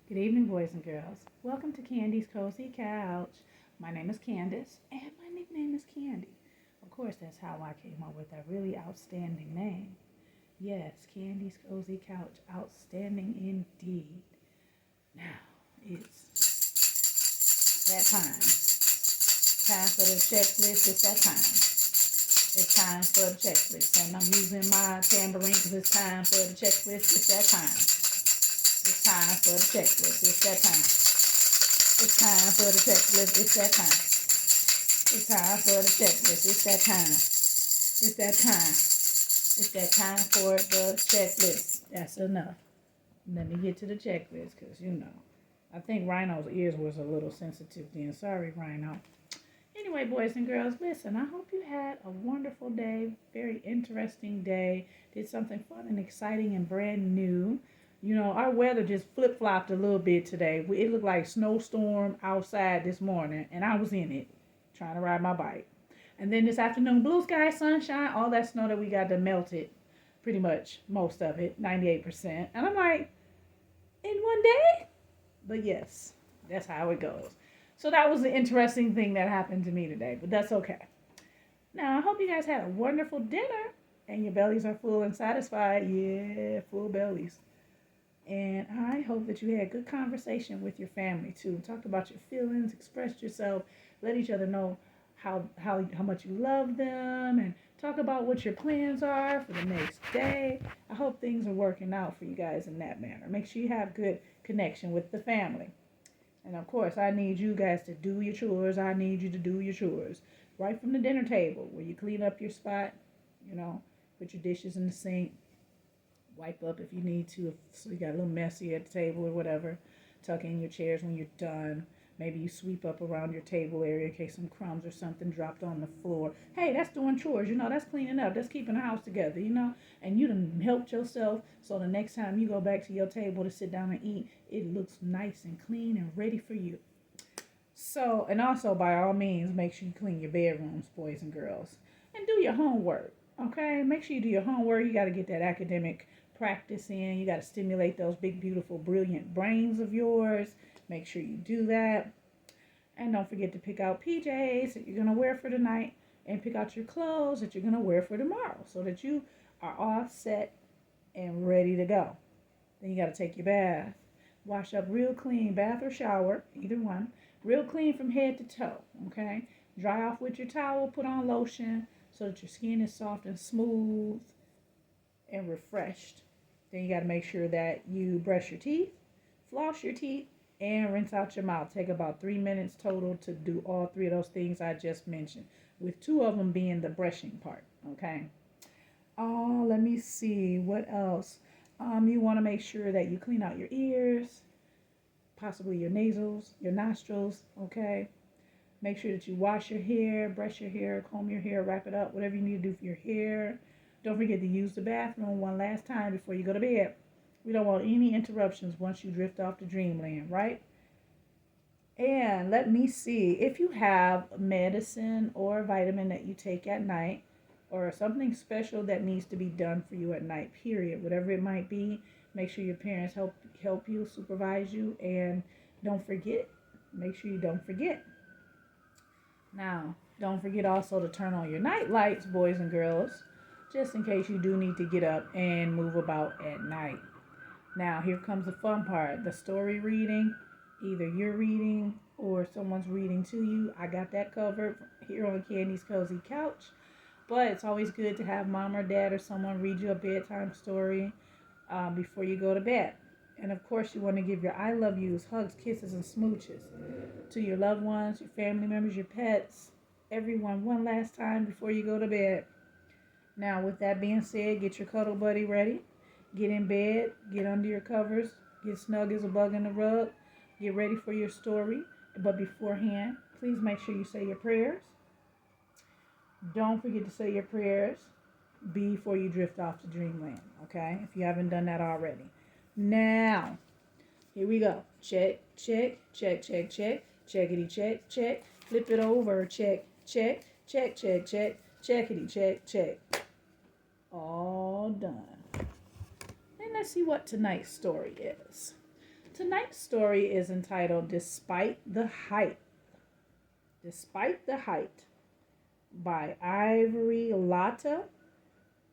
Good evening, boys and girls. Welcome to Candy's Cozy Couch. My name is Candace, and my nickname is Candy. Of course, that's how I came up with that really outstanding name. Yes, Candy's Cozy Couch. Outstanding indeed. Now, it's that time. Time for the checklist. It's that time. It's time for the checklist. And I'm using my tambourine because it's time for the checklist. It's that time. It's time for the checklist. It's that time. It's time for the checklist. It's that time. It's time for the checklist. It's that time. It's that time. It's that time for the checklist. That's enough. Let me get to the checklist because, I think Rhino's ears was a little sensitive then. Sorry, Rhino. Anyway, boys and girls, listen, I hope you had a wonderful day, very interesting day, did something fun and exciting and brand new. Our weather just flip flopped a little bit today. It looked like snowstorm outside this morning, and I was in it trying to ride my bike. And then this afternoon, blue sky, sunshine, all that snow that we got that melted, pretty much most of it, 98%. And I'm like, in one day? But yes, that's how it goes. So that was the interesting thing that happened to me today, but that's okay. Now, I hope you guys had a wonderful dinner and your bellies are full and satisfied. Yeah, full bellies. And I hope that you had good conversation with your family too. Talk about your feelings, express yourself, let each other know how much you love them, and talk about what your plans are for the next day. I hope things are working out for you guys in that manner. Make sure you have good connection with the family. And of course, I need you guys to do your chores. I need you to do your chores right from the dinner table where you clean up your spot, put your dishes in the sink, wipe up if you need to, if so you got a little messy at the table or whatever. Tuck in your chairs when you're done. Maybe you sweep up around your table area in case some crumbs or something dropped on the floor. Hey, that's doing chores, that's cleaning up, that's keeping the house together, and you done helped yourself so the next time you go back to your table to sit down and eat, it looks nice and clean and ready for you. So, and also by all means, make sure you clean your bedrooms, boys and girls, and do your homework. Okay, make sure you do your homework. You got to get that academic practice in. You got to stimulate those big, beautiful, brilliant brains of yours. Make sure you do that. And don't forget to pick out PJs that you're going to wear for tonight and pick out your clothes that you're going to wear for tomorrow so that you are all set and ready to go. Then you got to take your bath. Wash up real clean, bath or shower, either one. Real clean from head to toe, okay? Dry off with your towel, put on lotion so that your skin is soft and smooth and refreshed. Then you got to make sure that you brush your teeth, floss your teeth, and rinse out your mouth. Take about 3 minutes total to do all three of those things I just mentioned, with two of them being the brushing part, okay? Oh, let me see. What else? You want to make sure that you clean out your ears, possibly your nasals, your nostrils, okay? Make sure that you wash your hair, brush your hair, comb your hair, wrap it up, whatever you need to do for your hair. Don't forget to use the bathroom one last time before you go to bed. We don't want any interruptions once you drift off to dreamland, right? And let me see if you have medicine or vitamin that you take at night or something special that needs to be done for you at night, period. Whatever it might be, make sure your parents help you, supervise you, and don't forget. Make sure you don't forget. Now, don't forget also to turn on your night lights, boys and girls, just in case you do need to get up and move about at night. Now, here comes the fun part, the story reading. Either you're reading or someone's reading to you. I got that covered here on Candy's Cozy Couch. But it's always good to have mom or dad or someone read you a bedtime story before you go to bed. And of course, you want to give your I love yous, hugs, kisses, and smooches to your loved ones, your family members, your pets, everyone one last time before you go to bed. Now, with that being said, get your cuddle buddy ready. Get in bed, get under your covers, get snug as a bug in the rug, get ready for your story. But beforehand, please make sure you say your prayers. Don't forget to say your prayers before you drift off to dreamland, okay? If you haven't done that already. Now, here we go. Check, check, check, check, check, checkity, check, check. Flip it over, check, check, check, check, check, checkity, check, check. All done. And let's see what tonight's story is. Tonight's story is entitled Despite the Height. Despite the Height by Ivory Latta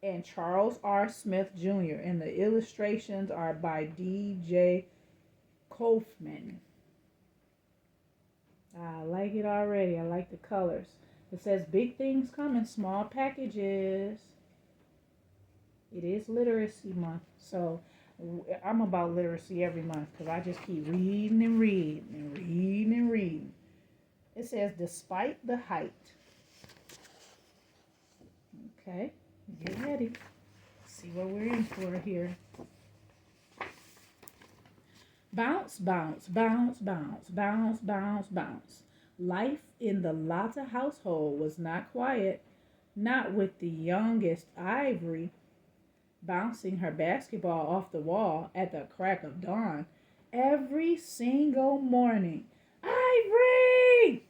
and Charles R. Smith Jr. And the illustrations are by D.J. Kaufman. I like it already. I like the colors. It says big things come in small packages. It is literacy month. So I'm about literacy every month because I just keep reading and reading and reading and reading. It says despite the height. Okay, get ready. See what we're in for here. Bounce, bounce, bounce, bounce, bounce, bounce, bounce. Life in the Latta household was not quiet, not with the youngest Ivory bouncing her basketball off the wall at the crack of dawn every single morning. Ivory!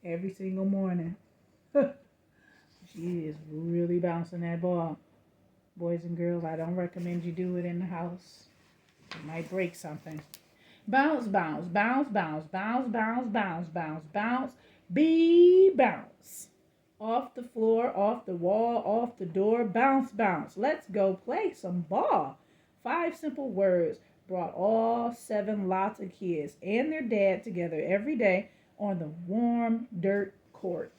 Every single morning. She is really bouncing that ball. Boys and girls, I don't recommend you do it in the house. You might break something. Bounce, bounce, bounce, bounce, bounce, bounce, bounce, bounce, bounce, be bounce. Off the floor, off the wall, off the door, bounce, bounce. Let's go play some ball. 5 simple words brought all 7 Latta kids and their dad together every day on the warm dirt court.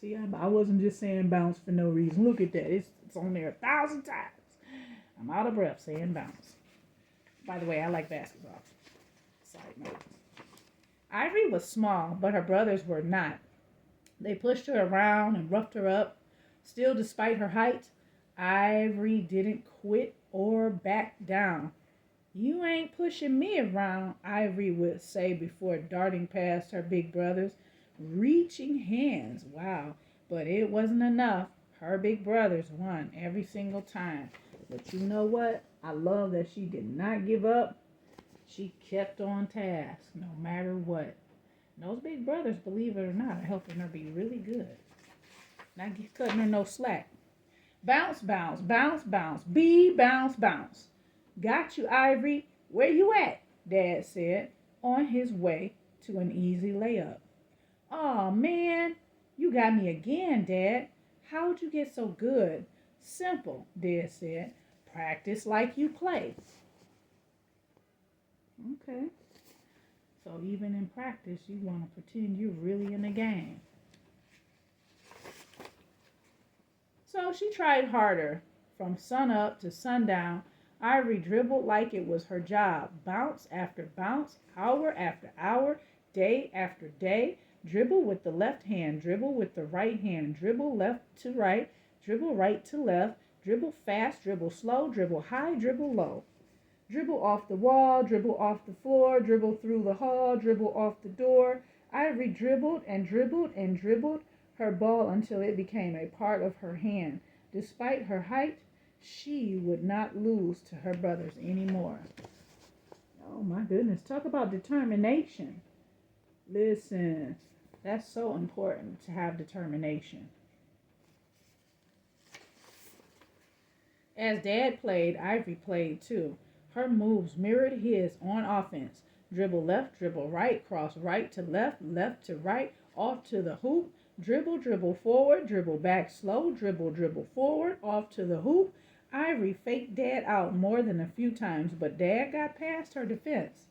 See, I wasn't just saying bounce for no reason. Look at that. It's on there 1,000 times. I'm out of breath saying bounce. By the way, I like basketball. Side note. Ivory was small, but her brothers were not. They pushed her around and roughed her up. Still, despite her height, Ivory didn't quit or back down. You ain't pushing me around, Ivory would say before darting past her big brothers, reaching hands. Wow, but it wasn't enough. Her big brothers won every single time. But you know what? I love that she did not give up. She kept on task no matter what. And those big brothers, believe it or not, are helping her be really good. Not cutting her no slack. Bounce, bounce, bounce, bounce, be bounce, bounce. Got you, Ivory. Where you at? Dad said, on his way to an easy layup. Aw, man, you got me again, Dad. How'd you get so good? Simple, Dad said. Practice like you play. Okay. So even in practice, you want to pretend you're really in the game. So she tried harder. From sunup to sundown, Ivory dribbled like it was her job. Bounce after bounce, hour after hour, day after day. Dribble with the left hand, dribble with the right hand, dribble left to right, dribble right to left, dribble fast, dribble slow, dribble high, dribble low. Dribble off the wall, dribble off the floor, dribble through the hall, dribble off the door. Ivory dribbled and dribbled and dribbled her ball until it became a part of her hand. Despite her height, she would not lose to her brothers anymore. Oh my goodness, talk about determination. Listen, that's so important to have determination. As Dad played, Ivory played too. Her moves mirrored his on offense. Dribble left, dribble right, cross right to left, left to right, off to the hoop. Dribble, dribble forward, dribble back slow, dribble, dribble forward, off to the hoop. Ivory faked Dad out more than a few times, but Dad got past her defense.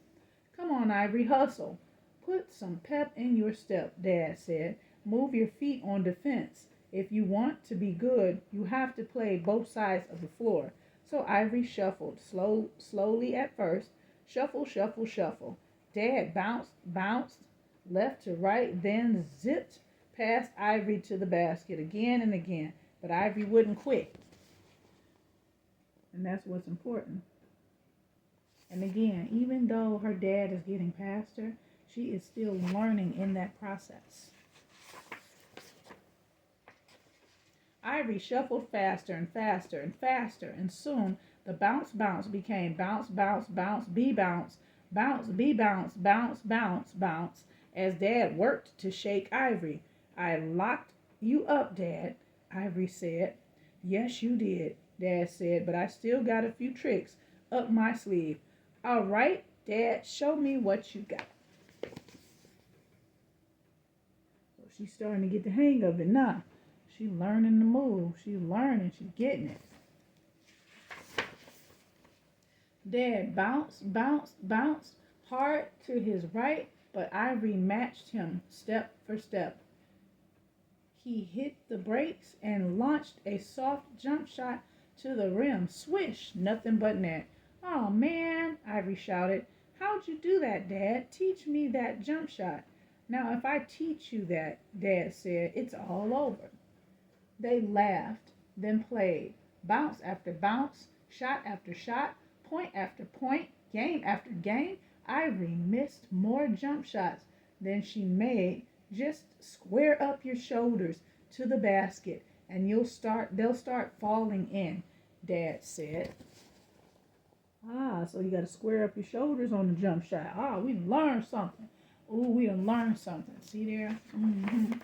Come on, Ivory, hustle. Put some pep in your step, Dad said. Move your feet on defense. If you want to be good, you have to play both sides of the floor. So Ivory shuffled, slowly at first. Shuffle, shuffle, shuffle. Dad bounced, left to right, then zipped past Ivory to the basket again and again. But Ivory wouldn't quit. And that's what's important. And again, even though her dad is getting past her, she is still learning in that process. Ivory shuffled faster and faster and faster, and soon the bounce bounce became bounce bounce bounce be bounce bounce be bounce bounce bounce bounce as Dad worked to shake Ivory. I locked you up, Dad, Ivory said. Yes, you did, Dad said, but I still got a few tricks up my sleeve. All right, Dad, show me what you got. So she's starting to get the hang of it now. She's learning the move. She's learning. She's getting it. Dad bounced, bounced, bounced hard to his right, but Ivory matched him step for step. He hit the brakes and launched a soft jump shot to the rim. Swish! Nothing but net. Oh man, Ivory shouted. How'd you do that, Dad? Teach me that jump shot. Now, if I teach you that, Dad said, it's all over. They laughed, then played. Bounce after bounce, shot after shot, point after point, game after game. Ivory missed more jump shots than she made. Just square up your shoulders to the basket and they'll start falling in, Dad said. So you got to square up your shoulders on the jump shot. We learned something. We done learned something. See there? Mm-hmm.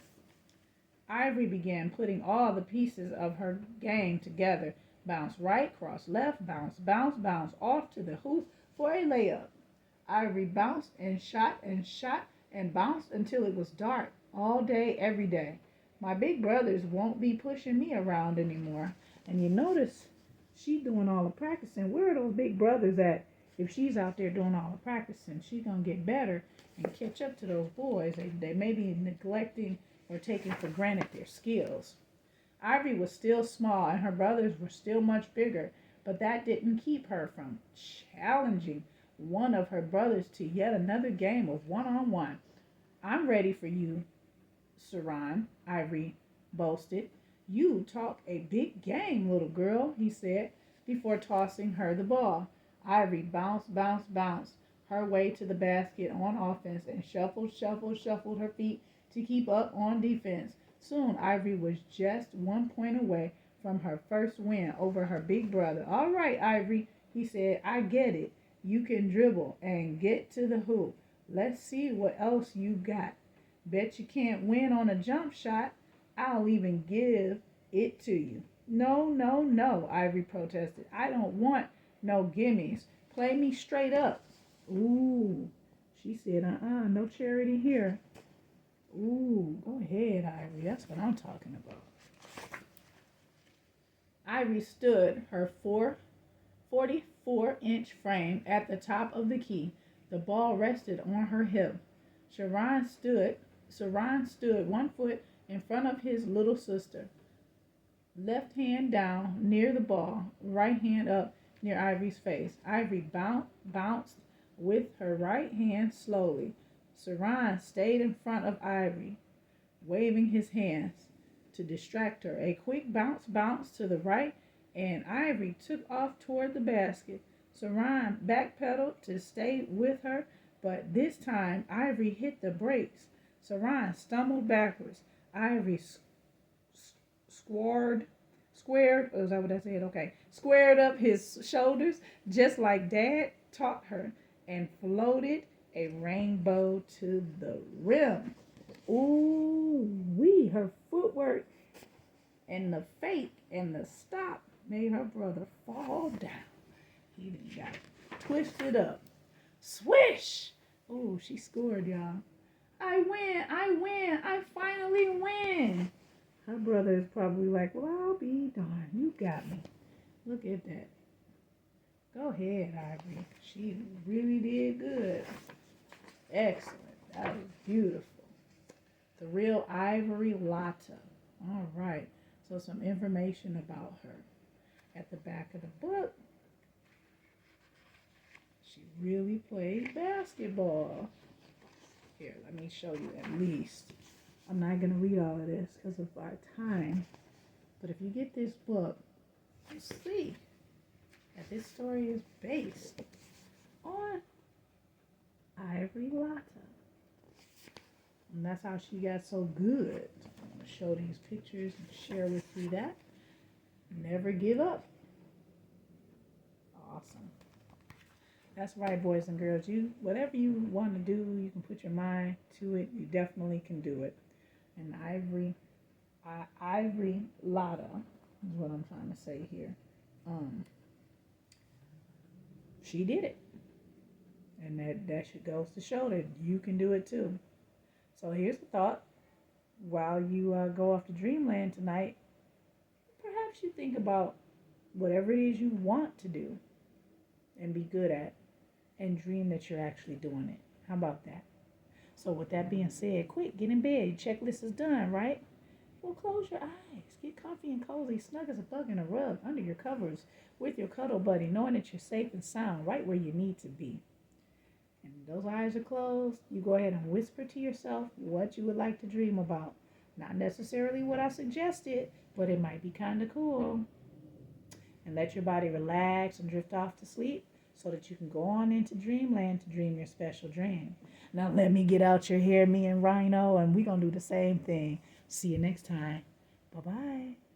Ivory began putting all the pieces of her game together. Bounce right, cross left, bounce, bounce, bounce off to the hoop for a layup. Ivory bounced and shot and bounced until it was dark all day, every day. My big brothers won't be pushing me around anymore. And you notice she doing all the practicing. Where are those big brothers at? If she's out there doing all the practicing, she's going to get better and catch up to those boys. They may be neglecting or taking for granted their skills. Ivory was still small and her brothers were still much bigger, but that didn't keep her from challenging one of her brothers to yet another game of one-on-one. I'm ready for you, Saran, Ivory boasted. You talk a big game, little girl, he said, before tossing her the ball. Ivory bounced, bounced, bounced her way to the basket on offense and shuffled her feet to keep up on defense. Soon, Ivory was just 1 point away from her first win over her big brother. All right, Ivory, he said, I get it. You can dribble and get to the hoop. Let's see what else you got. Bet you can't win on a jump shot. I'll even give it to you. No, Ivory protested. I don't want no gimmies. Play me straight up. Ooh, she said, no charity here. Ooh, go ahead, Ivory. That's what I'm talking about. Ivory stood her 44-inch frame at the top of the key. The ball rested on her hip. Saran stood 1 foot in front of his little sister. Left hand down near the ball, right hand up near Ivory's face. Ivory bounced with her right hand slowly. Saran stayed in front of Ivory, waving his hands to distract her. A quick bounce to the right, and Ivory took off toward the basket. Saran backpedaled to stay with her, but this time Ivory hit the brakes. Saran stumbled backwards. Ivory squared up his shoulders just like Dad taught her and floated a rainbow to the rim. Ooh-wee, her footwork and the fake and the stop made her brother fall down. He done got twisted up. Swish! Ooh, she scored, y'all. I win, I finally win. Her brother is probably like, well, I'll be darned. You got me. Look at that. Go ahead, Ivory. She really did good. Excellent. That was beautiful. The real Ivory Latta. All right. So some information about her. At the back of the book, she really played basketball. Here, let me show you at least. I'm not going to read all of this because of our time. But if you get this book, you see that this story is based on Ivory Latta. And that's how she got so good. I'm going to show these pictures and share with you that. Never give up. Awesome. That's right, boys and girls. Whatever you want to do, you can put your mind to it. You definitely can do it. And Ivory Latta is what I'm trying to say here. she did it. And that should goes to show that you can do it too. So here's the thought. While you go off to dreamland tonight, perhaps you think about whatever it is you want to do and be good at, and dream that you're actually doing it. How about that? So with that being said, quick, get in bed. Your checklist is done, right? Well, close your eyes. Get comfy and cozy, snug as a bug in a rug, under your covers, with your cuddle buddy, knowing that you're safe and sound, right where you need to be. And those eyes are closed. You go ahead and whisper to yourself what you would like to dream about. Not necessarily what I suggested, but it might be kind of cool. And let your body relax and drift off to sleep so that you can go on into dreamland to dream your special dream. Now let me get out your hair, me and Rhino, and we're going to do the same thing. See you next time. Bye-bye.